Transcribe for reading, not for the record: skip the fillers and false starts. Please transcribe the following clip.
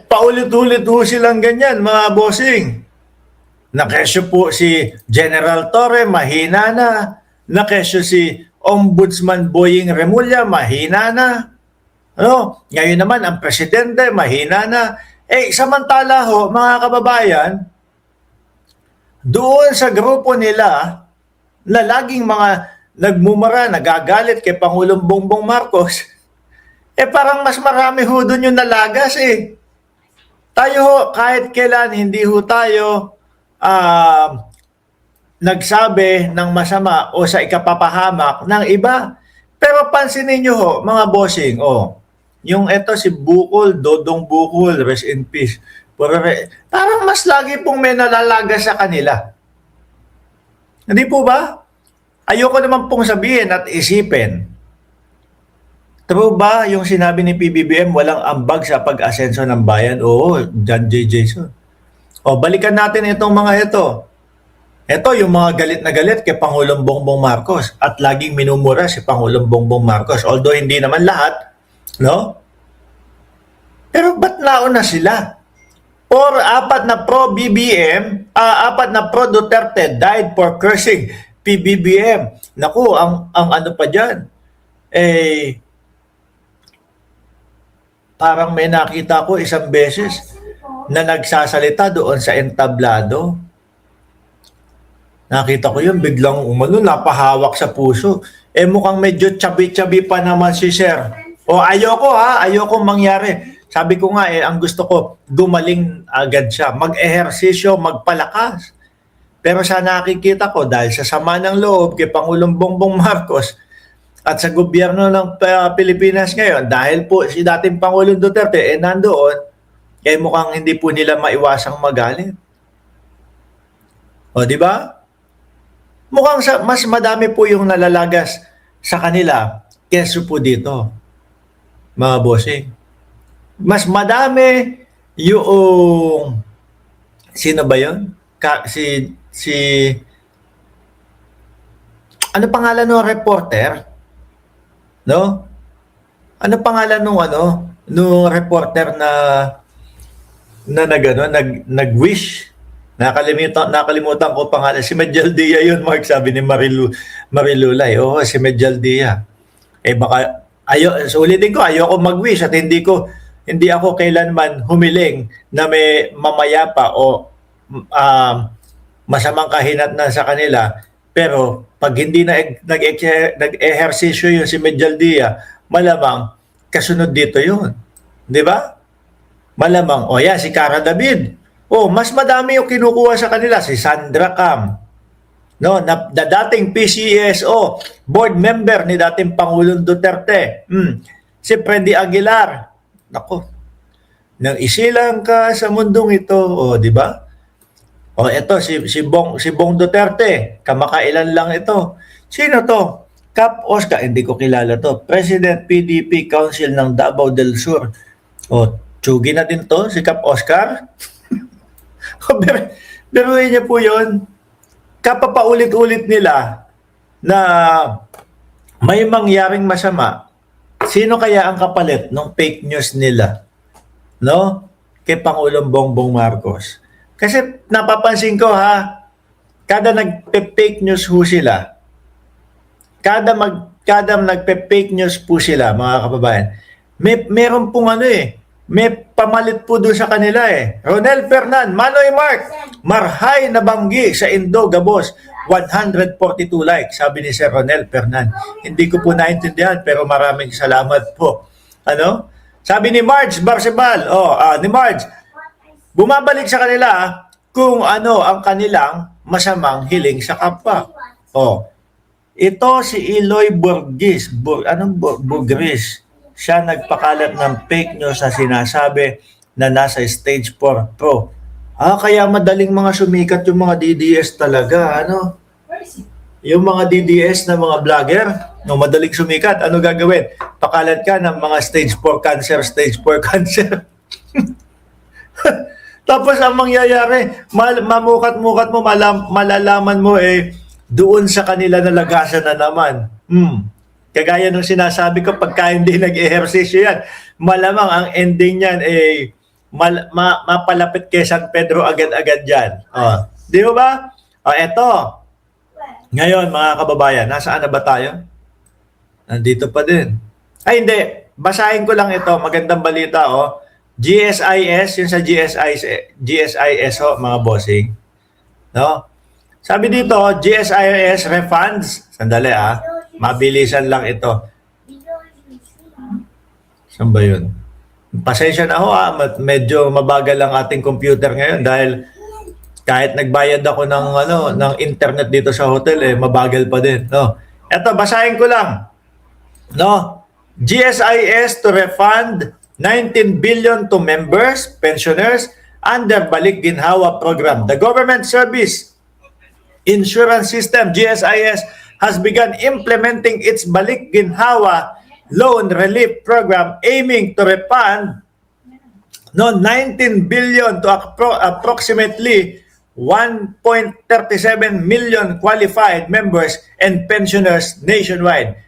paulit-ulit ho silang ganyan, mga bossing. Nakesyo po si General Torre, mahina na. Nakesyo si Ombudsman Boying Remulla, mahina na. Ano? Ngayon naman, ang presidente, mahina na. Eh, samantala ho, mga kababayan, doon sa grupo nila, na laging mga nagmumura, nagagalit kay Pangulong Bongbong Marcos, eh parang mas marami ho doon yung nalagas eh. Tayo ho, kahit kailan, hindi ho tayo nagsabi ng masama o sa ikapapahamak ng iba. Pero pansinin nyo ho, mga bossing, yung eto si Bukol, Dodong Bukol, rest in peace. Parang mas lagi pong may nalalaga sa kanila. Hindi po ba? Ayoko naman pong sabihin at isipin. True ba yung sinabi ni PBBM walang ambag sa pag-asenso ng bayan? Oo, John J. Jason. Balikan natin itong mga ito. Ito yung mga galit na galit kay Pangulong Bongbong Marcos at laging minumura si Pangulong Bongbong Marcos. Although hindi naman lahat, no? Pero ba't nauna sila? Or apat na pro-BBM, apat na pro-Duterte died for cursing PBBM. Naku, ang ano pa dyan, parang may nakita ko isang beses na nagsasalita doon sa entablado. Nakita ko yun, biglang umano, napahawak sa puso. Mukhang medyo chabi-chabi pa naman si Sir. Ayoko mangyari. Sabi ko nga ang gusto ko, gumaling agad siya. Mag-ehersisyo, magpalakas. Pero sa nakikita ko, dahil sa sama ng loob kay Pangulong Bongbong Marcos at sa gobyerno ng Pilipinas ngayon, dahil po si dating Pangulong Duterte nandoon, mukhang hindi po nila maiwasang magalit. Di ba? Mukhang mas madami po yung nalalagas sa kanila kesa po dito, mga bossing. Mas madami yung sino ba yun? Ano pangalan ng reporter? No? Ano pangalan nung reporter na nag-wish? Nakalimutan ko pangalan. Si Medjal Dia yun, Mark, sabi ni Marilulay. Si Medjal Dia. Baka, ulitin ko, ayoko mag-wish at hindi ako kailanman humiling na may mamayapa o masamang kahinatnan sa kanila. Pero pag hindi nag-ehersisyo yun si Medjal Dia, malamang kasunod dito yun. Di ba? Malamang, si Cara David. Mas madami yung kinukuha sa kanila. Si Sandra Cam, no, na dating PCSO, board member ni dating Pangulong Duterte. Si Freddy Aguilar. Nako, nang isilang ka sa mundong ito, di ba? Ito, si Bong Duterte, kamakailan lang ito. Sino to? Cap Oscar, hindi ko kilala to. President PDP Council ng Davao del Sur. Tsugi na din to, si Cap Oscar. Biruin niya po yun. Kapapaulit-ulit nila na may mangyaring masama, sino kaya ang kapalit ng fake news nila? No? Kay Pangulong Bongbong Marcos. Kasi napapansin ko kada nagpe-fake news ho sila, kada nagpe-fake news po sila, mga kababayan, meron pong may pamalit po doon sa kanila Ronel Fernan, Manoy Mark, marhay na banggi sa Indo Gabos, 142 likes, sabi ni Sir Ronel Fernan. Hindi ko po naintindihan pero maraming salamat po. Sabi ni Marge Barcebal, ni Marge, bumabalik sa kanila kung ano ang kanilang masamang hiling sa kapwa. Ito si Eloy Burgis, Burgis. Siya nagpakalat ng fake news na sinasabi na nasa stage 4 pro. Kaya madaling mga sumikat yung mga DDS talaga, Yung mga DDS na mga vlogger, madaling sumikat, ano gagawin? Pakalat ka ng mga stage 4 cancer. Tapos ang mangyayari, mamukat-mukat mo, malalaman mo doon sa kanila nalagasan na naman. Kagaya nung sinasabi ko, pagka hindi nag-ehersisyo yan, malamang ang ending niyan mapalapit kay San Pedro agad-agad dyan. Di ba? Eto. Ngayon, mga kababayan, nasaan na ba tayo? Nandito pa din. Ay, hindi. Basahin ko lang ito. Magandang balita, GSIS, yung sa GSIS, mga bossing. No? Sabi dito, GSIS refunds. Sandali, mabilisan lang ito. Saan ba yun? Pasensya na ho, medyo mabagal ang ating computer ngayon dahil kahit nagbayad ako ng internet dito sa hotel, mabagal pa din. No? Ito, basahin ko lang. No? GSIS to refund 19 billion to members, pensioners, under Balik Ginhawa program. The government service insurance system, GSIS, has begun implementing its Balik Ginhawa loan relief program aiming to refund 19 billion to approximately 1.37 million qualified members and pensioners nationwide.